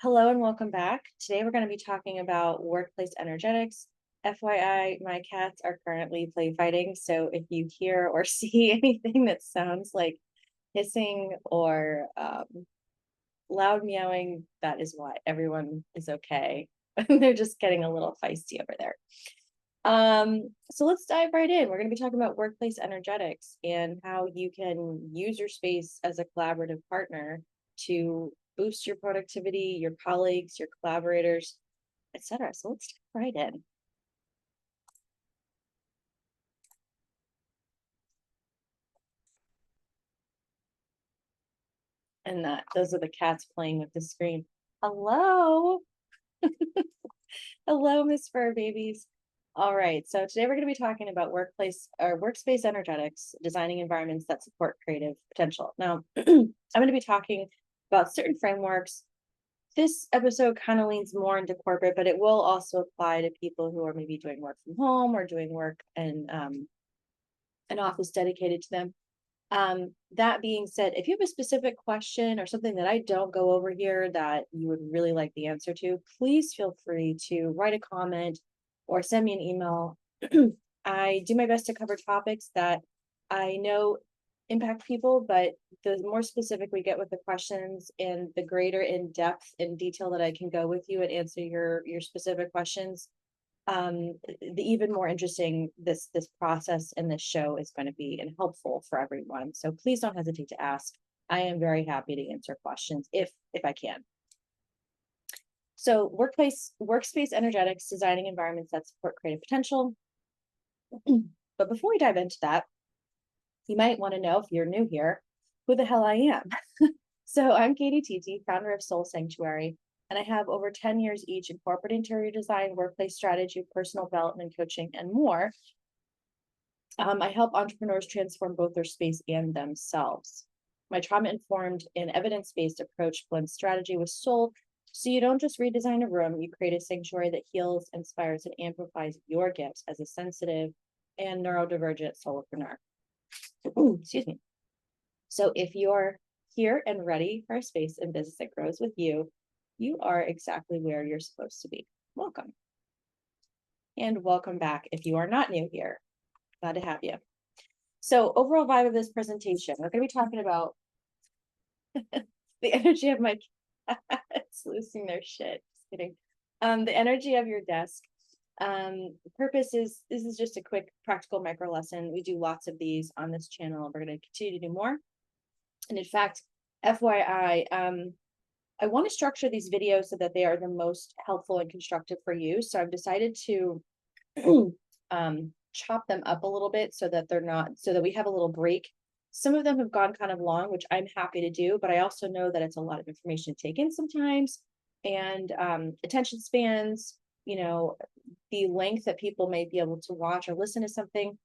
Hello and welcome back. Today we're going to be talking about workplace energetics. FYI, my cats are currently play fighting, so if you hear or see anything that sounds like hissing or loud meowing, that is why. Everyone is okay. They're just getting a little feisty over there. So let's dive right in. We're going to be talking about workplace energetics and how you can use your space as a collaborative partner to boost your productivity, your colleagues, your collaborators, etc. So let's dive right in. And those are the cats playing with the screen. Hello. Hello, Miss Fur Babies. All right, so today we're going to be talking about workspace energetics, designing environments that support creative potential. Now, I'm going to be talking about certain frameworks. This episode kind of leans more into corporate, but it will also apply to people who are maybe doing work from home or doing work in an office dedicated to them. That being said, if you have a specific question or something that I don't go over here that you would really like the answer to, please feel free to write a comment or send me an email. I do my best to cover topics that I know impact people, but the more specific we get with the questions and the greater in depth and detail that I can go with you and answer your specific questions, the even more interesting this process and this show is going to be and helpful for everyone. So please don't hesitate to ask. I am very happy to answer questions if I can. So workspace energetics, designing environments that support creative potential. But before we dive into that, you might want to know, if you're new here, who the hell I am. So I'm Katie Titi, founder of Soul Sanctuary, and I have over 10 years each in corporate interior design, workplace strategy, personal development, coaching, and more. I help entrepreneurs transform both their space and themselves. My trauma-informed and evidence-based approach blends strategy with soul, so you don't just redesign a room, you create a sanctuary that heals, inspires, and amplifies your gifts as a sensitive and neurodivergent solopreneur. Excuse me. So if you're here and ready for a space and business that grows with you, you are exactly where you're supposed to be. Welcome. And welcome back if you are not new here. Glad to have you. So overall vibe of this presentation, we're going to be talking about the energy of my cats losing their shit. Just kidding. The energy of your desk. Purpose is, this is just a quick practical micro lesson. We do lots of these on this channel. We're going to continue to do more. And in fact, FYI, I want to structure these videos so that they are the most helpful and constructive for you. So I've decided to chop them up a little bit so that we have a little break. Some of them have gone kind of long, which I'm happy to do, but I also know that it's a lot of information to take in sometimes, and attention spans, the length that people may be able to watch or listen to something,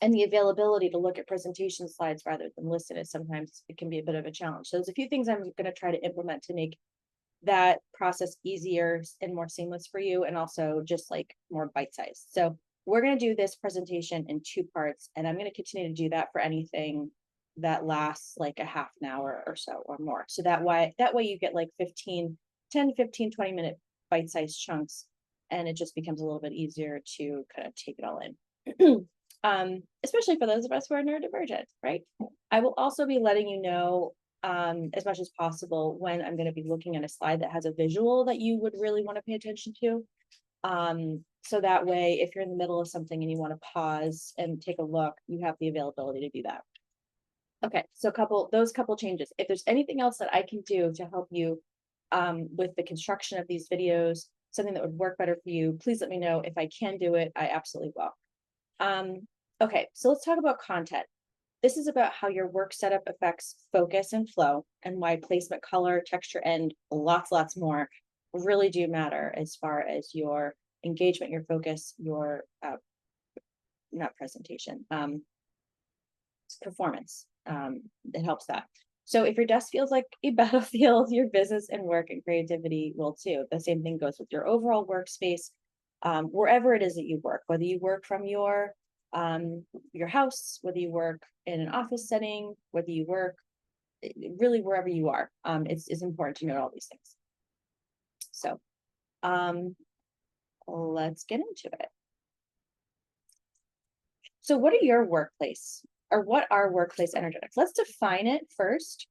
and the availability to look at presentation slides rather than listen is sometimes it can be a bit of a challenge. So there's a few things I'm going to try to implement to make that process easier and more seamless for you, and also just like more bite-sized. So we're going to do this presentation in 2 parts, and I'm going to continue to do that for anything that lasts like a half an hour or so or more. So that way you get like 10, 15, 20-minute bite-sized chunks, and it just becomes a little bit easier to kind of take it all in. Especially for those of us who are neurodivergent, right? I will also be letting you know as much as possible when I'm going to be looking at a slide that has a visual that you would really want to pay attention to. So that way, if you're in the middle of something and you want to pause and take a look, you have the availability to do that. Okay, so those couple changes. If there's anything else that I can do to help you with the construction of these videos, something that would work better for you, please let me know. If I can do it, I absolutely will. Okay, so let's talk about content. This is about how your work setup affects focus and flow, and why placement, color, texture, and lots more really do matter as far as your engagement, your focus, your not presentation, performance. It helps that. So if your desk feels like a battlefield, your business and work and creativity will too. The same thing goes with your overall workspace, wherever it is that you work, whether you work from your house, whether you work in an office setting, whether you work really wherever you are. It's important to note all these things. Let's get into it. So what are your workplace or what are workplace energetics? Let's define it first.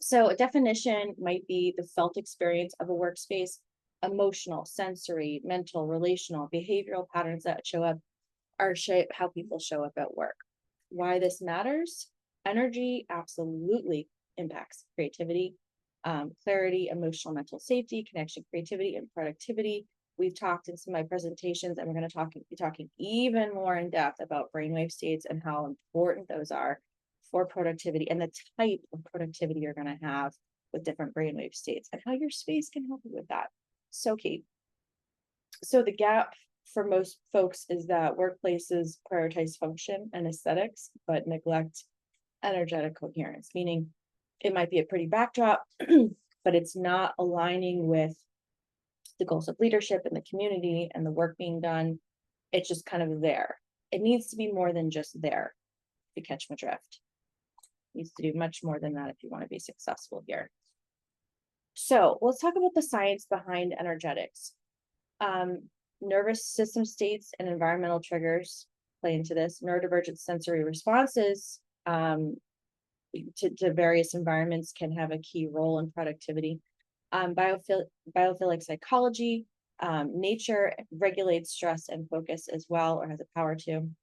So a definition might be the felt experience of a workspace, emotional, sensory, mental, relational, behavioral patterns that show up or shape how people show up at work. Why this matters? Energy absolutely impacts creativity, clarity, emotional, mental safety, connection, creativity, and productivity. We've talked in some of my presentations, and we're going to be talking even more in depth about brainwave states and how important those are for productivity and the type of productivity you're going to have with different brainwave states and how your space can help you with that. So key. So the gap for most folks is that workplaces prioritize function and aesthetics, but neglect energetic coherence, meaning it might be a pretty backdrop, but it's not aligning with the goals of leadership and the community and the work being done. It's just kind of there. It needs to be more than just there, if you catch my drift. It needs to do much more than that if you want to be successful here. So let's talk about the science behind energetics. Nervous system states and environmental triggers play into this. Neurodivergent sensory responses to various environments can have a key role in productivity. Biophilic psychology, nature regulates stress and focus as well, or has the power to, and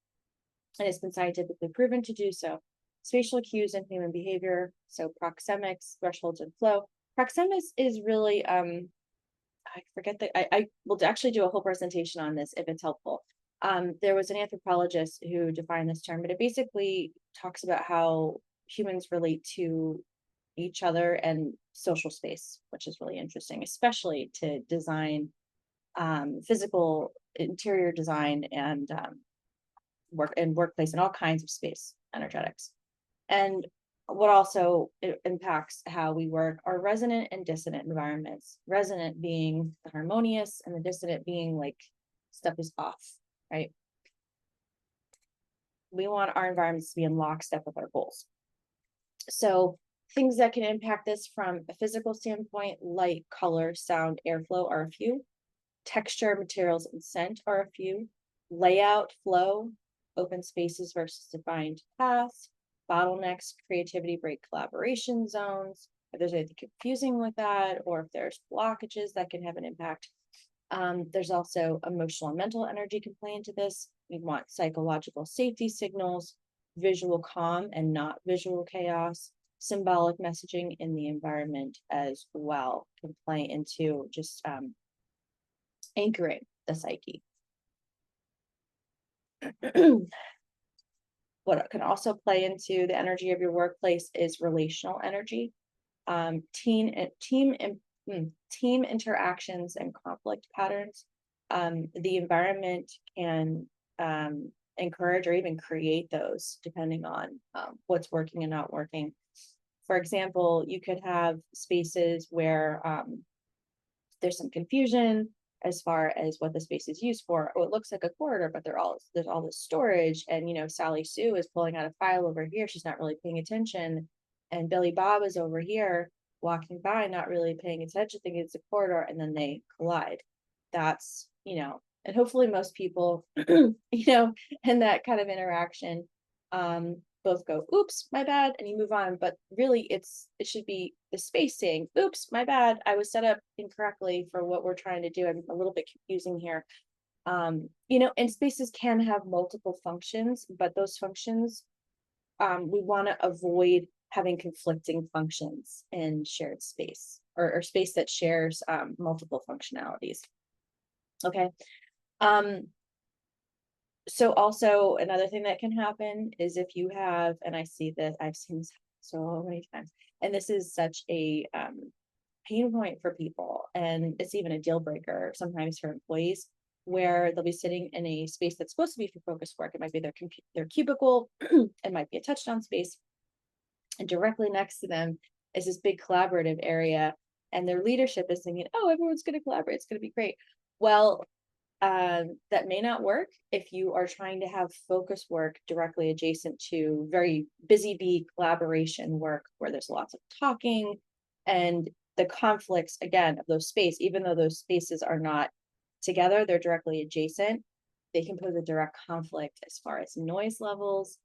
it's been scientifically proven to do so. Spatial cues in human behavior, so proxemics, thresholds, and flow. Proxemics is really, I forget that I will actually do a whole presentation on this if it's helpful. There was an anthropologist who defined this term, but it basically talks about how humans relate to each other and social space, which is really interesting, especially to design physical interior design and workplace and all kinds of space energetics. And what also impacts how we work are resonant and dissonant environments. Resonant being the harmonious and the dissonant being like stuff is off, right? We want our environments to be in lockstep with our goals. So things that can impact this from a physical standpoint, light, color, sound, airflow are a few. Texture, materials, and scent are a few. Layout, flow, open spaces versus defined paths, bottlenecks, creativity break collaboration zones, if there's anything confusing with that, or if there's blockages that can have an impact. There's also emotional and mental energy can play into this. We want psychological safety signals, visual calm and not visual chaos, symbolic messaging in the environment as well can play into just anchoring the psyche. What can also play into the energy of your workplace is relational energy, team interactions and conflict patterns. The environment can encourage or even create those depending on what's working and not working. For example, you could have spaces where there's some confusion as far as what the space is used for. Oh, it looks like a corridor, but there's all this storage. And, Sally Sue is pulling out a file over here. She's not really paying attention. And Billy Bob is over here walking by, not really paying attention, thinking it's a corridor, and then they collide. That's, and hopefully most people, in that kind of interaction, both go, oops, my bad, and you move on. But really it should be the space saying, oops, my bad, I was set up incorrectly for what we're trying to do. I'm a little bit confusing here. And spaces can have multiple functions, but those functions, we want to avoid having conflicting functions in shared space or space that shares multiple functionalities. Okay. So also another thing that can happen is if you have, and I see this, I've seen this so many times, and this is such a pain point for people, and it's even a deal breaker sometimes for employees, where they'll be sitting in a space that's supposed to be for focused work. It might be their cubicle, it might be a touchdown space, and directly next to them is this big collaborative area, and their leadership is thinking, oh, everyone's going to collaborate, it's going to be great. Well, that may not work if you are trying to have focus work directly adjacent to very busy bee collaboration work where there's lots of talking, and the conflicts, again, of those space, even though those spaces are not together, they're directly adjacent, they can pose a direct conflict as far as noise levels.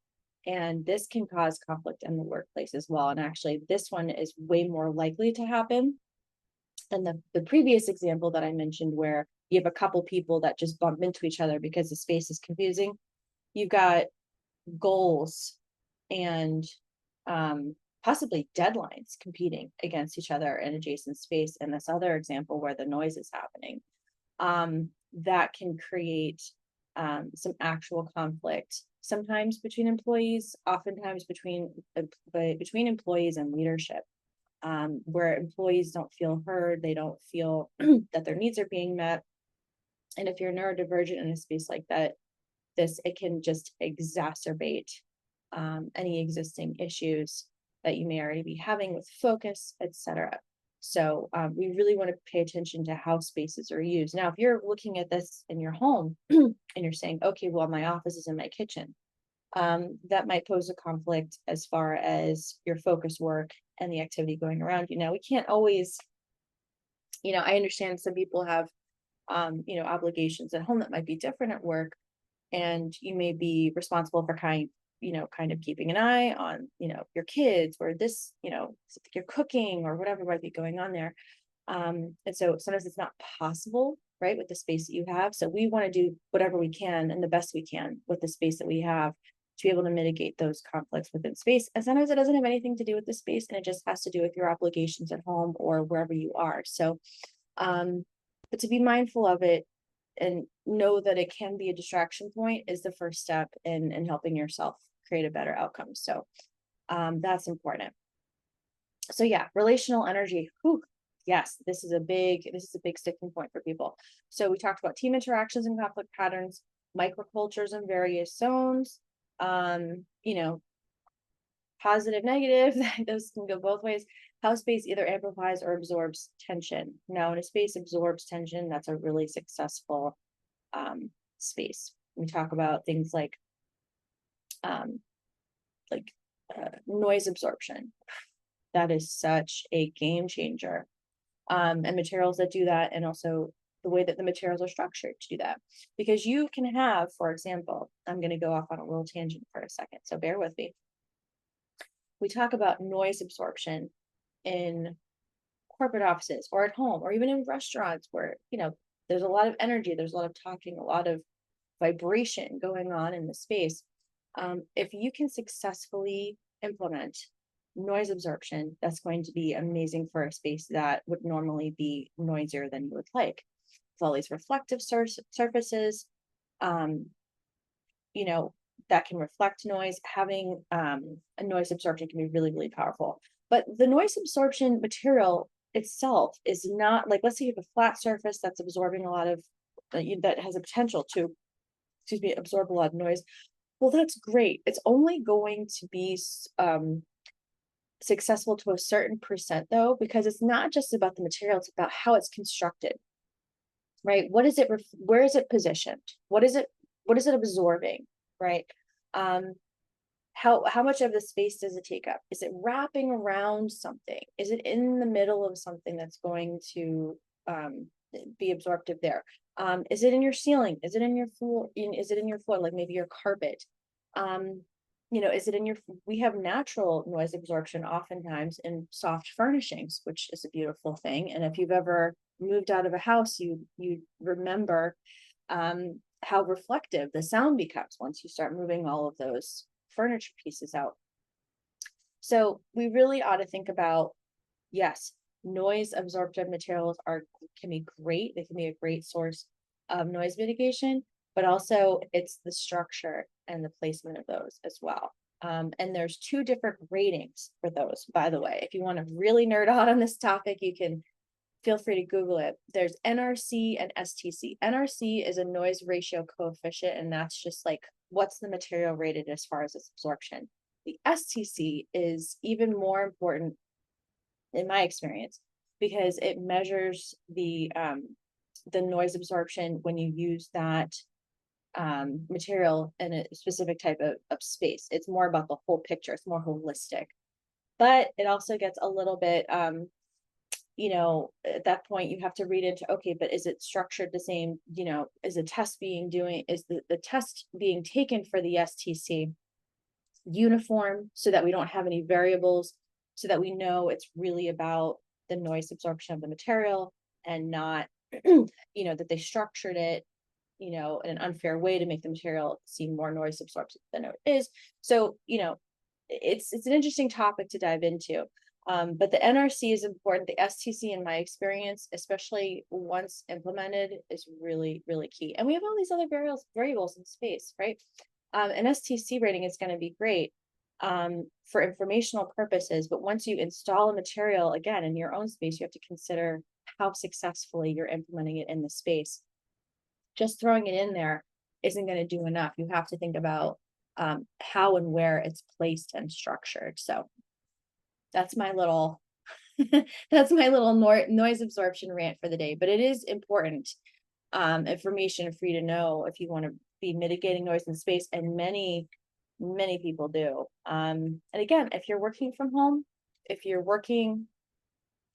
And this can cause conflict in the workplace as well. And actually, this one is way more likely to happen than the previous example that I mentioned, where you have a couple people that just bump into each other because the space is confusing. You've got goals and possibly deadlines competing against each other in adjacent space. And this other example where the noise is happening, that can create some actual conflict, sometimes between employees, oftentimes between employees and leadership, where employees don't feel heard, they don't feel that their needs are being met. And if you're neurodivergent in a space like that, it can just exacerbate any existing issues that you may already be having with focus, etc. So we really want to pay attention to how spaces are used. Now, if you're looking at this in your home and you're saying, okay, well, my office is in my kitchen, that might pose a conflict as far as your focus work and the activity going around you. Now, we can't always, I understand some people have, obligations at home that might be different at work, and you may be responsible for kind of keeping an eye on, your kids, or this, you're cooking or whatever might be going on there. And so sometimes it's not possible, right, with the space that you have. So we want to do whatever we can and the best we can with the space that we have to be able to mitigate those conflicts within space. And sometimes it doesn't have anything to do with the space, and it just has to do with your obligations at home or wherever you are. So, but to be mindful of it and know that it can be a distraction point is the first step in helping yourself create a better outcome. So that's important. So yeah, relational energy. Whew, yes, this is a big sticking point for people. So we talked about team interactions and conflict patterns, microcultures in various zones, positive, negative, those can go both ways. How space either amplifies or absorbs tension. Now, when a space absorbs tension, that's a really successful space. We talk about things like noise absorption. That is such a game changer. And materials that do that, and also the way that the materials are structured to do that. Because you can have, for example, I'm going to go off on a little tangent for a second, so bear with me. We talk about noise absorption in corporate offices or at home or even in restaurants where, there's a lot of energy, there's a lot of talking, a lot of vibration going on in the space. If you can successfully implement noise absorption, that's going to be amazing for a space that would normally be noisier than you would like. With all these reflective surfaces, that can reflect noise, having a noise absorption can be really, really powerful. But the noise absorption material itself is not like, let's say you have a flat surface that's absorbing a lot of, that has a potential to, absorb a lot of noise. Well, that's great. It's only going to be successful to a certain percent, though, because it's not just about the material, it's about how it's constructed, right? What is it, where is it positioned? What is it absorbing, right? How much of the space does it take up? Is it wrapping around something? Is it in the middle of something that's going to be absorptive there? Is it in your ceiling? Is it in your floor? Is it in your floor, like maybe your carpet? Is it in your, we have natural noise absorption oftentimes in soft furnishings, which is a beautiful thing. And if you've ever moved out of a house, you remember how reflective the sound becomes once you start moving all of those furniture pieces out. So we really ought to think about, yes, noise absorptive materials can be great. They can be a great source of noise mitigation, but also it's the structure and the placement of those as well. And there's 2 different ratings for those, by the way. If you want to really nerd out on this topic, you can feel free to Google it. There's NRC and STC. NRC is a noise ratio coefficient, and that's just like, what's the material rated as far as its absorption. The STC is even more important in my experience, because it measures the noise absorption when you use that material in a specific type of space. It's more about the whole picture. It's more holistic, but it also gets a little bit, at that point you have to read into, okay, but is it structured the same? Is the test being taken for the STC uniform so that we don't have any variables, so that we know it's really about the noise absorption of the material and not, that they structured it, in an unfair way to make the material seem more noise absorptive than it is. So, it's an interesting topic to dive into. But the NRC is important. The STC, in my experience, especially once implemented, is really, really key. And we have all these other variables in space, right? An STC rating is going to be great for informational purposes, but once you install a material again in your own space, you have to consider how successfully you're implementing it in the space. Just throwing it in there isn't going to do enough. You have to think about how and where it's placed and structured. So that's my little noise absorption rant for the day. But it is important information for you to know if you want to be mitigating noise in space, and many people do. And again, if you're working from home, if you're working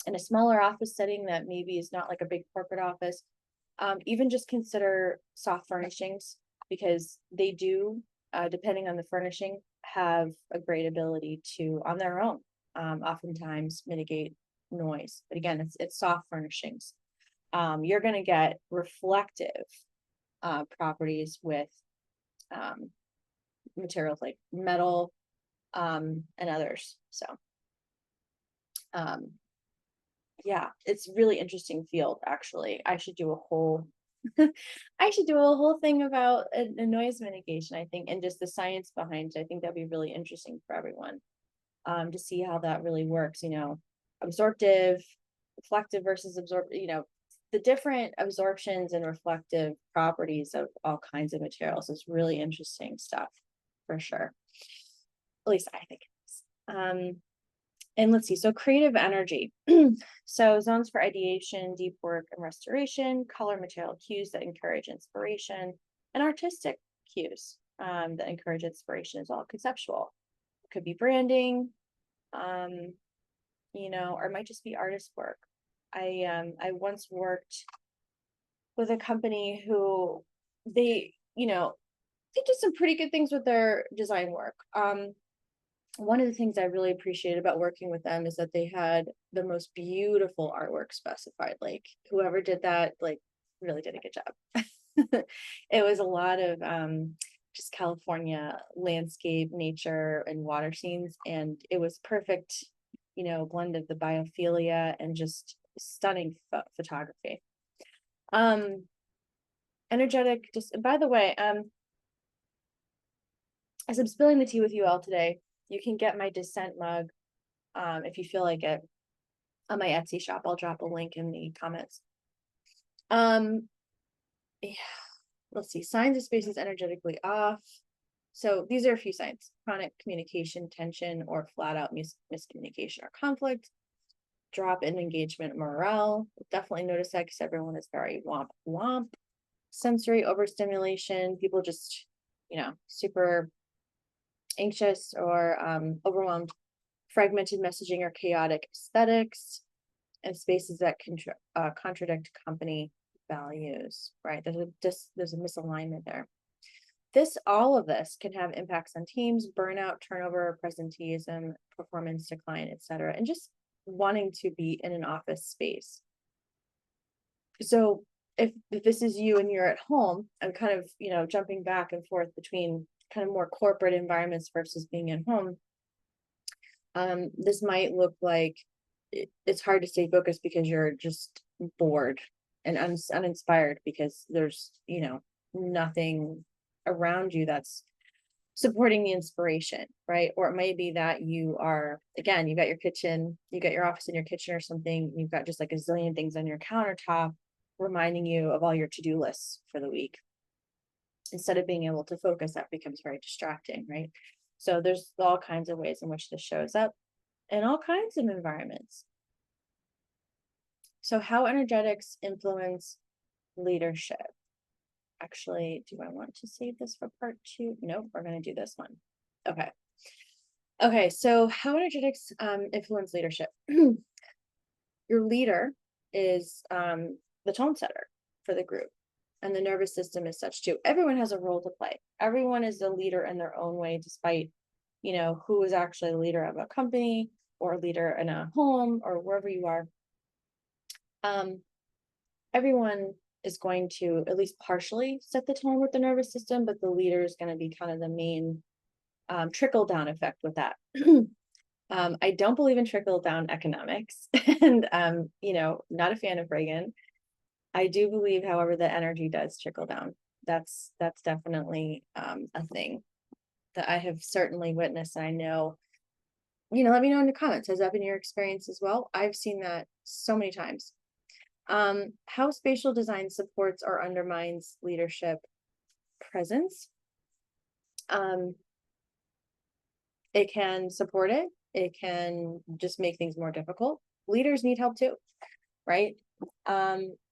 in a smaller office setting that maybe is not like a big corporate office, even just consider soft furnishings, because they do, depending on the furnishing, have a great ability to, on their own, oftentimes mitigate noise. But again, it's soft furnishings. You're going to get reflective properties with materials like metal and others. So yeah, it's really interesting field. Actually, I should do a whole thing about a noise mitigation, I think, and just the science behind it. I think that'd be really interesting for everyone to see how that really works. Absorptive, reflective versus the different absorptions and reflective properties of all kinds of materials is really interesting stuff, for sure. At least I think it is. And let's see, so creative energy. So zones for ideation, deep work, and restoration, color material cues that encourage inspiration, and artistic cues that encourage inspiration is all conceptual. It could be branding, or it might just be artist work. I once worked with a company who they did some pretty good things with their design work. One of the things I really appreciated about working with them is that they had the most beautiful artwork specified. Like whoever did that, like really did a good job. It was a lot of just California landscape, nature, and water scenes. And it was perfect, blend of the biophilia and just stunning photography. Energetic, just, by the way, as I'm spilling the tea with you all today, you can get my Descent mug if you feel like it on my Etsy shop. I'll drop a link in the comments. Yeah, let's see. Signs of space is energetically off. So these are a few signs: chronic communication tension or flat out miscommunication or conflict, drop in engagement morale. Definitely notice that because everyone is very womp womp. Sensory overstimulation, people just, super anxious or overwhelmed, fragmented messaging or chaotic aesthetics, and spaces that contradict company values, right? There's a misalignment there. All of this can have impacts on teams, burnout, turnover, presenteeism, performance decline, etc., and just wanting to be in an office space. So if this is you and you're at home, I'm kind of, jumping back and forth between kind of more corporate environments versus being at home. This might look like it's hard to stay focused because you're just bored and uninspired because there's, nothing around you that's supporting the inspiration, right? Or it may be that you are, again, you got your kitchen, you got your office in your kitchen or something, you've got just like a zillion things on your countertop reminding you of all your to-do lists for the week. Instead of being able to focus, that becomes very distracting, right? So there's all kinds of ways in which this shows up in all kinds of environments. So how energetics influence leadership. Actually, do I want to save this for part 2? Nope, we're going to do this one. Okay, so how energetics influence leadership. Your leader is the tone setter for the group. And the nervous system is such too. Everyone has a role to play. Everyone is the leader in their own way, despite, who is actually the leader of a company or a leader in a home or wherever you are. Everyone is going to at least partially set the tone with the nervous system, but the leader is going to be kind of the main trickle down effect with that. I don't believe in trickle down economics and, not a fan of Reagan. I do believe, however, that energy does trickle down. That's definitely a thing that I have certainly witnessed. And I know, let me know in the comments. Has that been your experience as well? I've seen that so many times. How spatial design supports or undermines leadership presence. It can support it. It can just make things more difficult. Leaders need help too, right?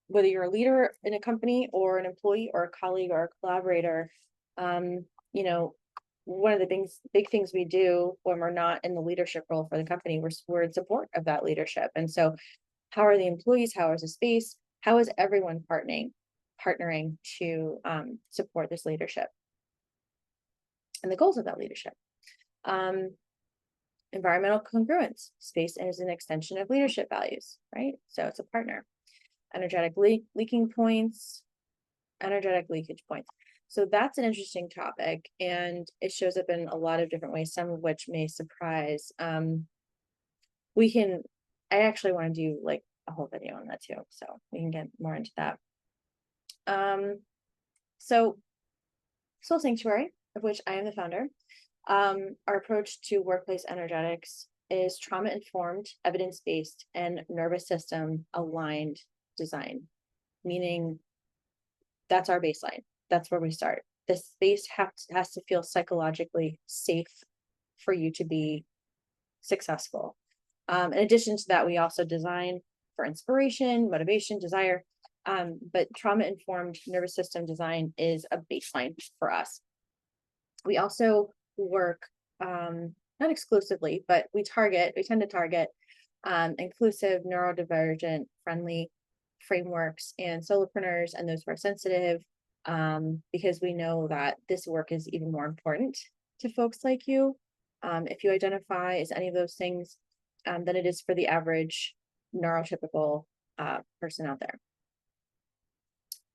Whether you're a leader in a company or an employee or a colleague or a collaborator, one of the big things we do when we're not in the leadership role for the company, we're in support of that leadership. And so how are the employees? How is the space? How is everyone partnering to support this leadership and the goals of that leadership? Environmental congruence. Space is an extension of leadership values, right? So it's a partner. Energetic leaking points, energetic leakage points. So that's an interesting topic, and it shows up in a lot of different ways, some of which may surprise. I actually want to do like a whole video on that too, so we can get more into that. So Soul Sanctuary, of which I am the founder, our approach to workplace energetics is trauma-informed, evidence-based, and nervous system aligned design, meaning that's our baseline. That's where we start. The space has to feel psychologically safe for you to be successful. In addition to that, we also design for inspiration, motivation, desire, but trauma-informed nervous system design is a baseline for us. We also work, not exclusively, but we tend to target inclusive, neurodivergent, friendly frameworks and solopreneurs and those who are sensitive, because we know that this work is even more important to folks like you. If you identify as any of those things, than it is for the average neurotypical person out there.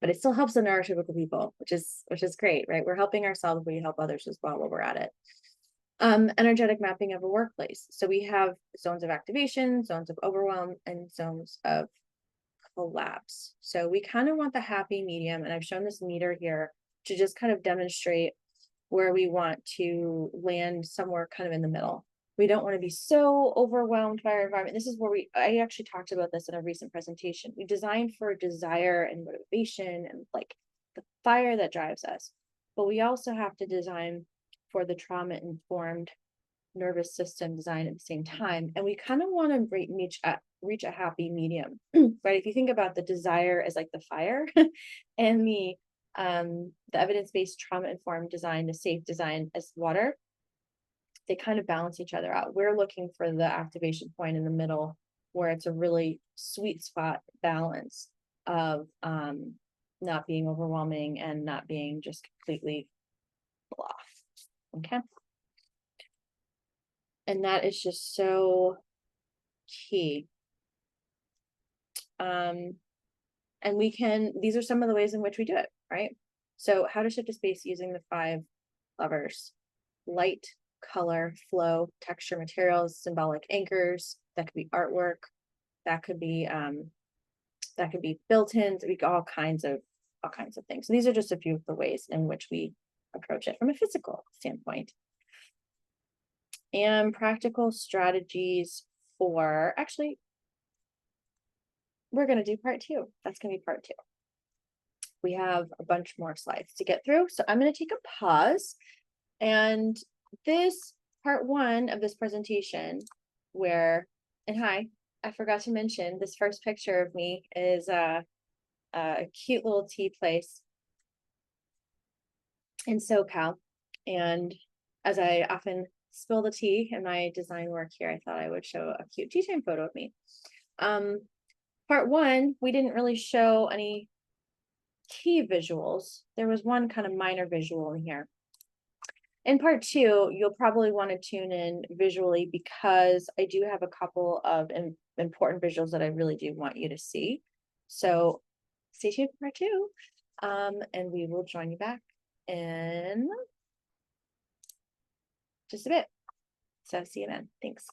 But it still helps the neurotypical people, which is great, right? We're helping ourselves, we help others as well while we're at it. Energetic mapping of a workplace. So we have zones of activation, zones of overwhelm, and zones of collapse. So we kind of want the happy medium, and I've shown this meter here to just kind of demonstrate where we want to land somewhere kind of in the middle. We don't want to be so overwhelmed by our environment. This is where I actually talked about this in a recent presentation. We designed for desire and motivation and like the fire that drives us, but we also have to design for the trauma-informed nervous system design at the same time. And we kind of want to reach a happy medium, right? If you think about the desire as like the fire and the evidence-based trauma-informed design, the safe design as water, they kind of balance each other out. We're looking for the activation point in the middle where it's a really sweet spot balance of not being overwhelming and not being just completely blah. Okay. And that is just so key. And these are some of the ways in which we do it, right? So how to shift a space using the 5 levers: light, color, flow, texture, materials, symbolic anchors. That could be artwork. That could be built-ins. All kinds of things. So these are just a few of the ways in which we approach it from a physical standpoint. And practical strategies for, actually, we're going to do part 2. That's going to be part 2. We have a bunch more slides to get through. So I'm going to take a pause, and this part 1 of this presentation and hi, I forgot to mention this first picture of me is a cute little tea place in SoCal. And as I often spill the tea in my design work here, I thought I would show a cute tea time photo of me. Part one, we didn't really show any key visuals. There was one kind of minor visual in here. In part two, you'll probably want to tune in visually because I do have a couple of important visuals that I really do want you to see. So stay tuned for part two, and we will join you back in just a bit. So see you then. Thanks.